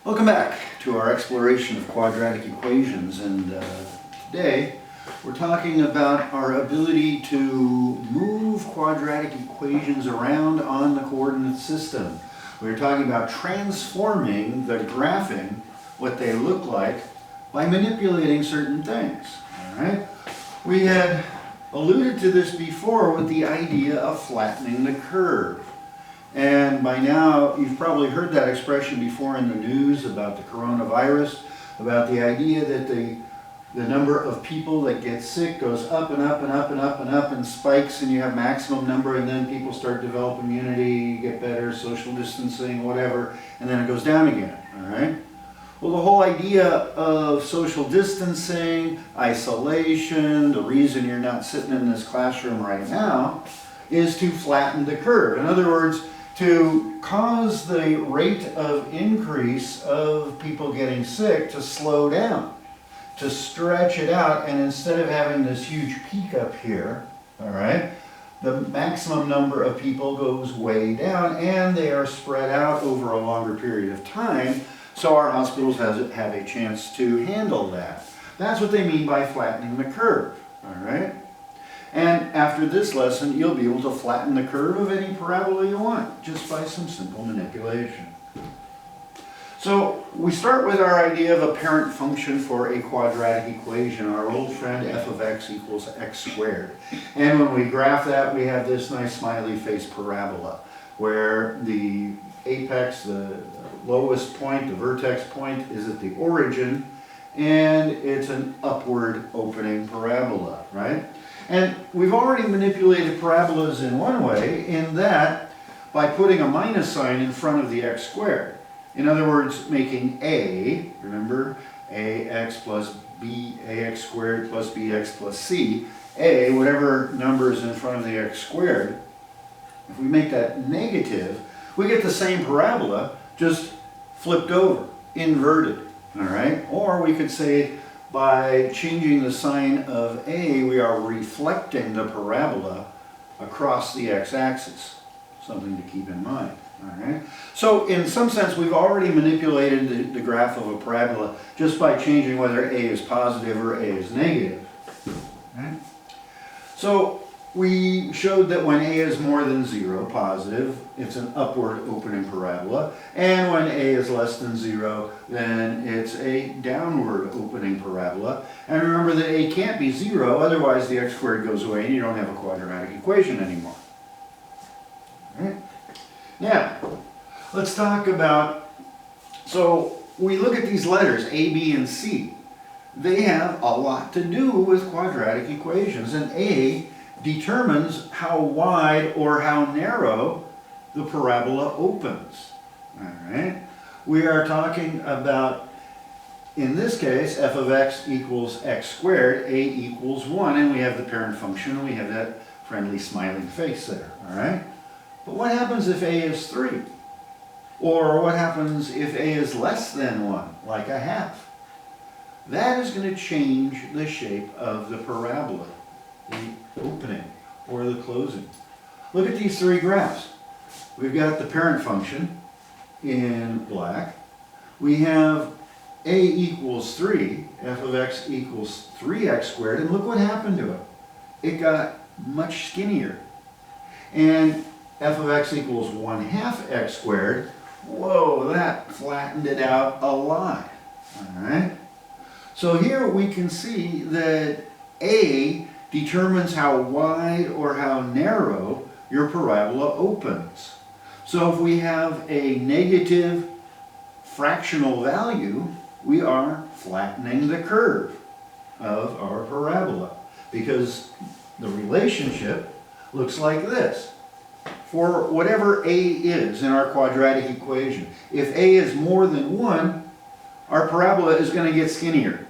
Welcome back to our exploration of quadratic equations, and today we're talking about our ability to move quadratic equations around on the coordinate system. We're talking about transforming the graphing, what they look like, by manipulating certain things. All right? We had alluded to this before with the idea of flattening the curve. And by now, you've probably heard that expression before in the news about the coronavirus, about the idea that the number of people that get sick goes up and up and up and up and up and spikes, and you have maximum number, and then people start to develop immunity, you get better, social distancing, whatever, and then it goes down again, all right? Well, the whole idea of social distancing, isolation, the reason you're not sitting in this classroom right now, is to flatten the curve. In other words, to cause the rate of increase of people getting sick to slow down, to stretch it out, and instead of having this huge peak up here, all right, the maximum number of people goes way down, and they are spread out over a longer period of time, so our hospitals have a chance to handle that. That's what they mean by flattening the curve, all right? And after this lesson, you'll be able to flatten the curve of any parabola you want, just by some simple manipulation. So we start with our idea of a parent function for a quadratic equation, our old friend f of x equals x squared. And when we graph that, we have this nice smiley face parabola, where the apex, the lowest point, the vertex point, is at the origin, and it's an upward opening parabola, right? And we've already manipulated parabolas in one way, in that by putting a minus sign in front of the x squared. In other words, making a, remember, ax plus b, ax squared plus bx plus c, a, whatever number is in front of the x squared, if we make that negative, we get the same parabola, just flipped over, inverted, all right? Or we could say, by changing the sign of a, we are reflecting the parabola across the x-axis. Something to keep in mind. All right? So in some sense, we've already manipulated the graph of a parabola just by changing whether a is positive or a is negative. Right? So we showed that when a is more than 0, positive, it's an upward opening parabola. And when a is less than 0, then it's a downward opening parabola. And remember that a can't be 0, otherwise the x squared goes away and you don't have a quadratic equation anymore. All right? Now, let's talk about, so we look at these letters, A, B, and C. They have a lot to do with quadratic equations, and A determines how wide or how narrow the parabola opens. All right? We are talking about, in this case, f of x equals x squared, a equals 1, and we have the parent function, and we have that friendly smiling face there. All right? But what happens if a is 3? Or what happens if a is less than 1, like a half? That is going to change the shape of the parabola, the opening or the closing. Look at these three graphs. We've got the parent function in black. We have a equals 3, f of x equals 3x squared, and look what happened to it. It got much skinnier. And f of x equals 1/2 x squared, whoa, that flattened it out a lot. All right? So here we can see that a determines how wide or how narrow your parabola opens. So if we have a negative fractional value, we are flattening the curve of our parabola, because the relationship looks like this. For whatever a is in our quadratic equation, if a is more than 1, our parabola is going to get skinnier,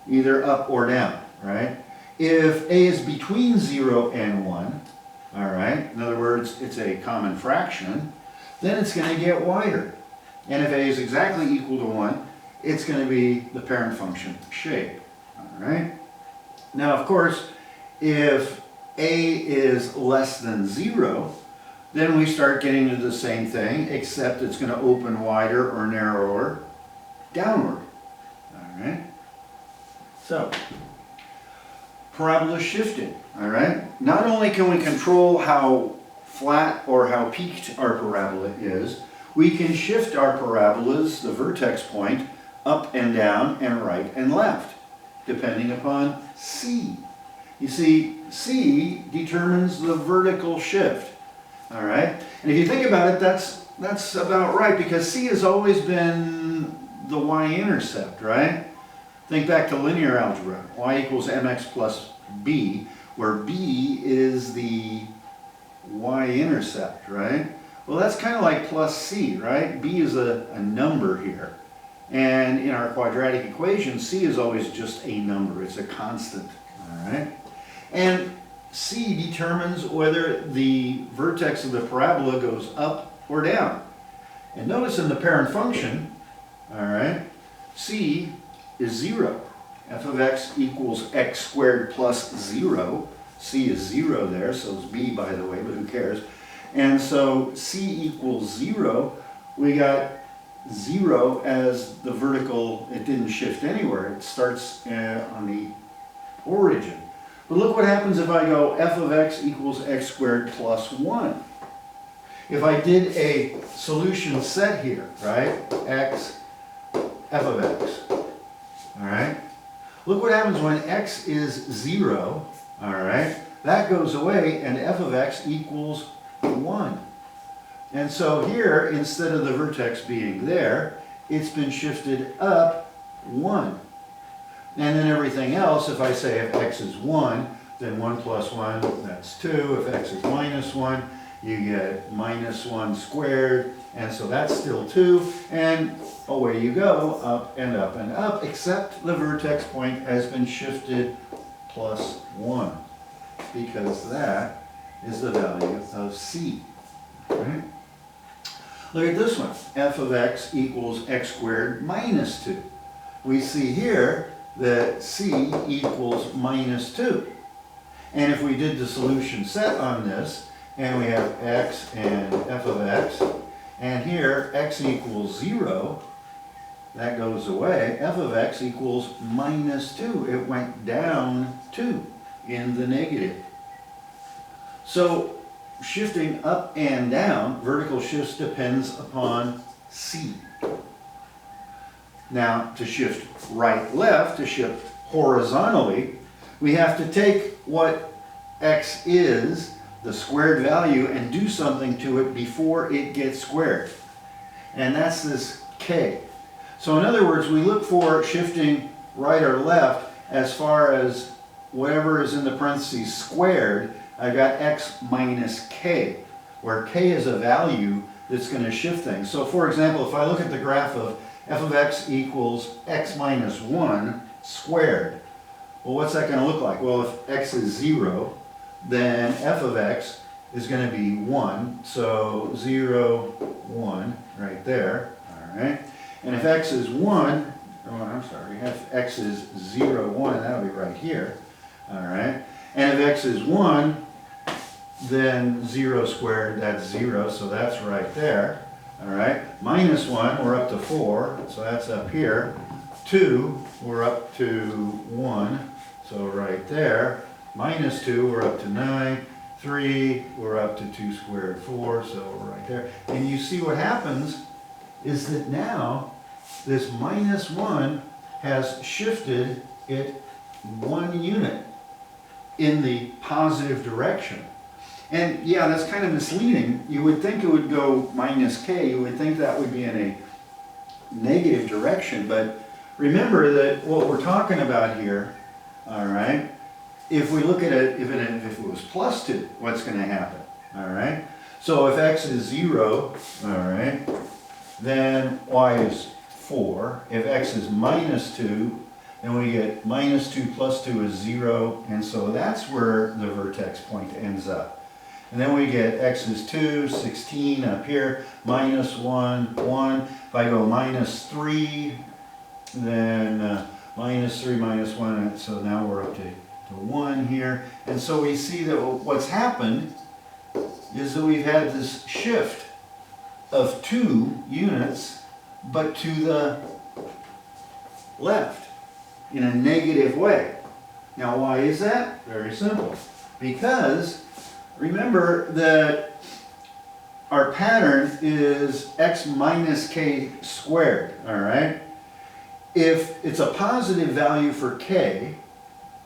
either up or down, right? If a is between 0 and 1, all right, in other words, it's a common fraction, then it's going to get wider. And if a is exactly equal to 1, it's going to be the parent function shape, all right? Now, of course, if a is less than 0, then we start getting to the same thing, except it's going to open wider or narrower downward. All right? So, parabola shifting. All right? Not only can we control how flat or how peaked our parabola is, we can shift our parabolas, the vertex point, up and down and right and left, depending upon C. You see, C determines the vertical shift. All right? And if you think about it, that's about right, because C has always been the y-intercept, right? Think back to linear algebra. Y equals mx plus b, where b is the y-intercept, right? Well, that's kind of like plus c, right? B is a number here. And in our quadratic equation, c is always just a number. It's a constant, all right? And c determines whether the vertex of the parabola goes up or down. And notice in the parent function, all right, c is 0. F of x equals x squared plus 0. C is 0 there, so it's b, by the way, but who cares? And so c equals 0. We got 0 as the vertical. It didn't shift anywhere. It starts on the origin. But look what happens if I go f of x equals x squared plus 1. If I did a solution set here, right, x, f of x, all right? Look what happens when x is 0, all right? That goes away, and f of x equals 1. And so here, instead of the vertex being there, it's been shifted up 1. And then everything else, if I say if x is 1, then 1 plus 1, that's 2. If x is minus 1, you get minus 1 squared, and so that's still 2, and away you go, up and up and up, except the vertex point has been shifted plus 1, because that is the value of c. Right? Look at this one, f of x equals x squared minus 2. We see here that c equals minus 2. And if we did the solution set on this, and we have x and f of x, and here x equals 0, that goes away, f of x equals minus 2. It went down 2 in the negative. So shifting up and down, vertical shifts depends upon c. Now to shift right-left, to shift horizontally, we have to take what x is, the squared value, and do something to it before it gets squared. And that's this k. So in other words, we look for shifting right or left as far as whatever is in the parentheses squared. I've got x minus k, where k is a value that's going to shift things. So for example, if I look at the graph of f of x equals x minus 1 squared, well, what's that going to look like? Well, if x is 0, then f of x is going to be 1. So 0, 1, right there. All right. And if x is 1, oh, I'm sorry, if x is 0, 1, that'll be right here. All right. And if x is 1, then 0 squared, that's 0, so that's right there. All right. Minus 1, we're up to 4, so that's up here. 2, we're up to 1, so right there. Minus 2, we're up to 9. 3, we're up to 2 squared, 4, so we're right there. And you see what happens is that now this minus 1 has shifted it 1 unit in the positive direction. And yeah, that's kind of misleading. You would think it would go minus k. You would think that would be in a negative direction. But remember that what we're talking about here, all right, if we look at it, if it was plus 2, what's going to happen? All right. So if x is 0, all right, then y is 4. If x is minus 2, then we get minus 2 plus 2 is 0. And so that's where the vertex point ends up. And then we get x is 2, 16 up here, minus 1, 1. If I go minus 3, then minus 3, minus 1, so now we're up to 1 here. And so we see that what's happened is that we've had this shift of 2 units, but to the left in a negative way. Now why is that? Very simple. Because remember that our pattern is x minus k squared, all right? If it's a positive value for k,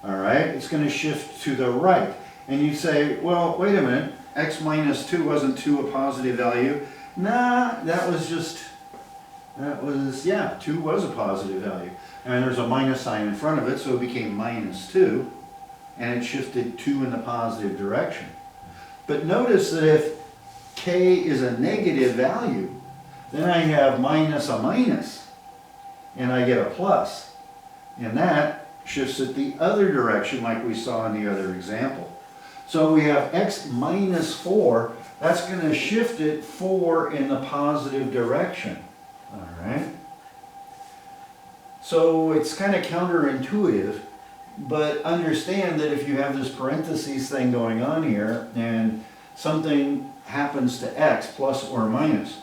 all right, it's going to shift to the right. And you say, well, wait a minute, x minus 2 wasn't 2 a positive value? Nah, yeah, 2 was a positive value. And there's a minus sign in front of it, so it became minus 2, and it shifted 2 in the positive direction. But notice that if k is a negative value, then I have minus a minus, and I get a plus. And that shifts it the other direction like we saw in the other example. So we have x minus 4, that's going to shift it 4 in the positive direction. All right? So it's kind of counterintuitive, but understand that if you have this parentheses thing going on here and something happens to x, plus or minus,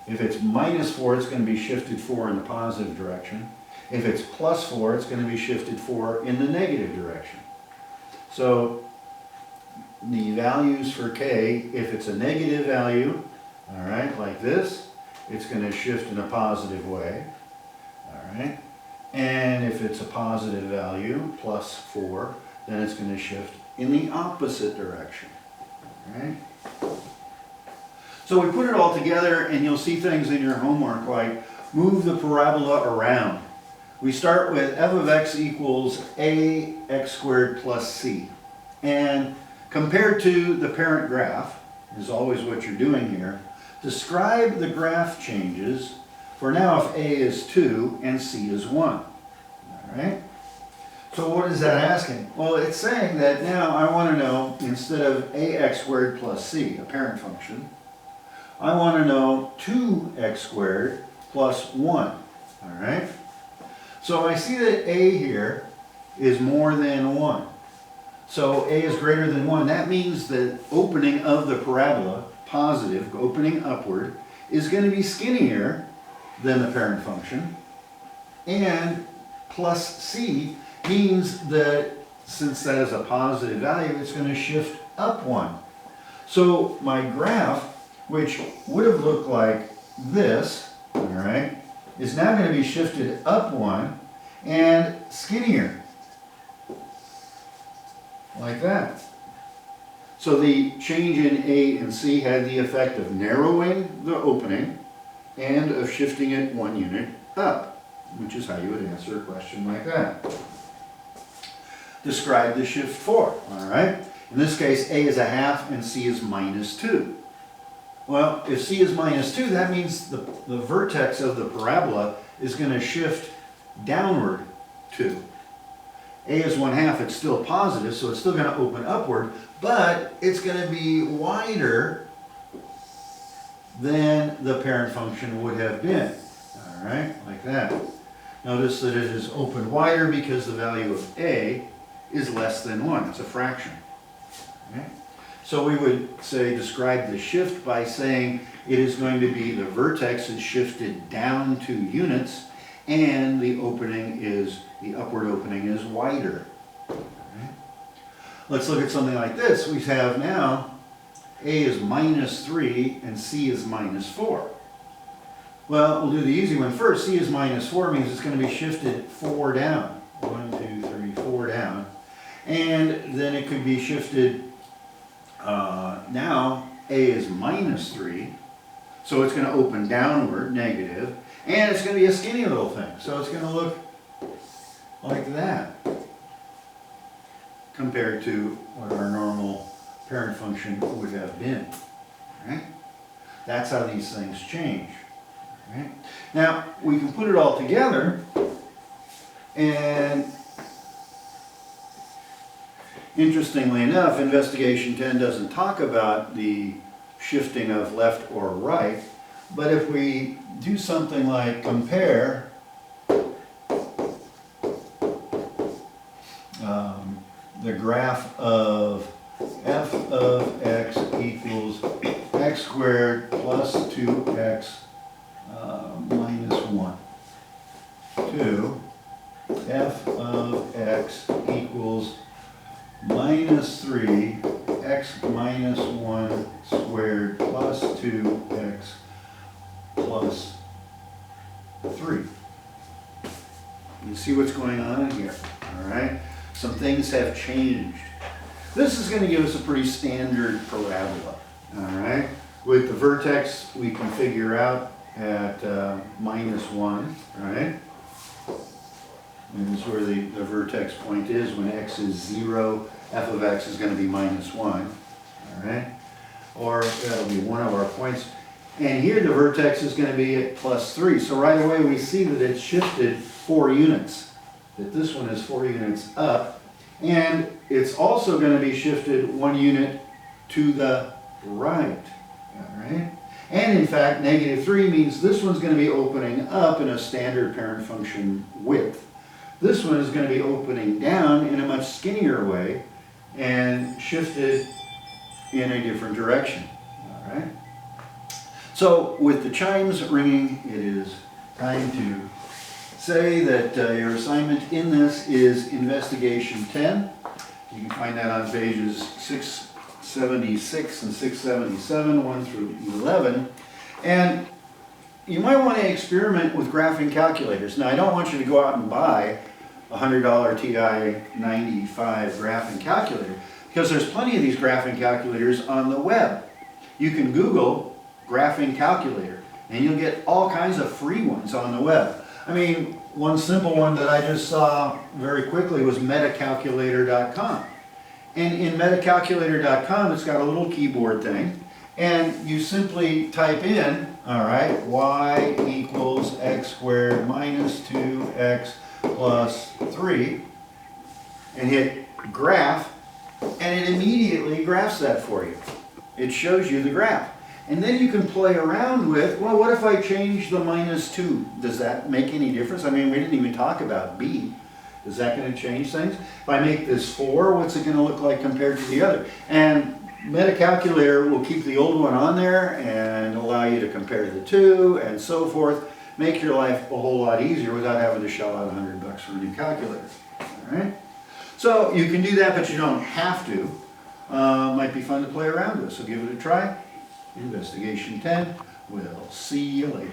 if it's minus 4, it's going to be shifted 4 in the positive direction. If it's plus 4, it's going to be shifted 4 in the negative direction. So the values for k, if it's a negative value, all right, like this, it's going to shift in a positive way, all right? And if it's a positive value, plus 4, then it's going to shift in the opposite direction, all right? So we put it all together and you'll see things in your homework like move the parabola around. We start with f of x equals ax squared plus c. And compared to the parent graph, is always what you're doing here, describe the graph changes for now if a is 2 and c is 1. All right? So what is that asking? Well, it's saying that now I want to know, instead of ax squared plus c, a parent function, I want to know 2x squared plus 1. All right? So I see that a here is more than 1. So a is greater than 1. That means the opening of the parabola, positive, opening upward, is going to be skinnier than the parent function. And plus c means that since that is a positive value, it's going to shift up 1. So my graph, which would have looked like this, all right, is now going to be shifted up 1 and skinnier, like that. So the change in A and C had the effect of narrowing the opening and of shifting it 1 unit up, which is how you would answer a question like that. Describe the shift 4, all right? In this case, A is a half and C is minus 2. Well, if C is minus 2, that means the vertex of the parabola is going to shift downward 2. A is 1/2, it's still positive, so it's still going to open upward, but it's going to be wider than the parent function would have been. All right, like that. Notice that it is opened wider because the value of A is less than 1. It's a fraction. Okay? So we would say describe the shift by saying it is going to be the vertex is shifted down 2 units and the upward opening is wider. Okay. Let's look at something like this. We have now A is minus 3 and C is minus 4. Well, we'll do the easy one first. C is minus 4 means it's going to be shifted 4 down. 1, 2, 3, 4 down. And then it could be shifted, now A is minus 3, so it's going to open downward, negative, and it's going to be a skinny little thing. So it's going to look like that compared to what our normal parent function would have been. Right? That's how these things change. Right? Now, we can put it all together, and interestingly enough, Investigation 10 doesn't talk about the shifting of left or right, but if we do something like compare the graph of f of x equals squared plus 2x minus 1 to f of x equals minus 3 x minus 1 squared plus 2x plus 3. You see what's going on in here, all right? Some things have changed. This is going to give us a pretty standard parabola, all right? With the vertex, we can figure out at minus 1, right? And this is where the vertex point is. When x is 0, f of x is going to be minus 1, all right? Or that'll be one of our points. And here the vertex is going to be at plus 3. So right away we see that it's shifted 4 units. That this one is 4 units up. And it's also going to be shifted 1 unit to the right. All right? And in fact, negative 3 means this one's going to be opening up in a standard parent function width. This one is going to be opening down in a much skinnier way and shifted in a different direction. All right? So with the chimes ringing, it is time to say that your assignment in this is investigation 10. You can find that on pages 676 and 677, 1 through 11. And you might want to experiment with graphing calculators. Now, I don't want you to go out and buy a $100 TI 95 graphing calculator, because there's plenty of these graphing calculators on the web. You can Google graphing calculator and you'll get all kinds of free ones on the web. I mean, one simple one that I just saw very quickly was metacalculator.com. And in metacalculator.com, it's got a little keyboard thing, and you simply type in, all right, y equals x squared minus 2x plus 3, and hit graph, and it immediately graphs that for you. It shows you the graph. And then you can play around with, well, what if I change the minus 2? Does that make any difference? I mean, we didn't even talk about b. Is that going to change things? If I make this 4, what's it going to look like compared to the other? And Metacalculator will keep the old one on there and allow you to compare the two and so forth. Make your life a whole lot easier without having to shell out $100 for a new calculator. All right? So you can do that, but you don't have to. Might be fun to play around with, so give it a try. Investigation 10. We'll see you later.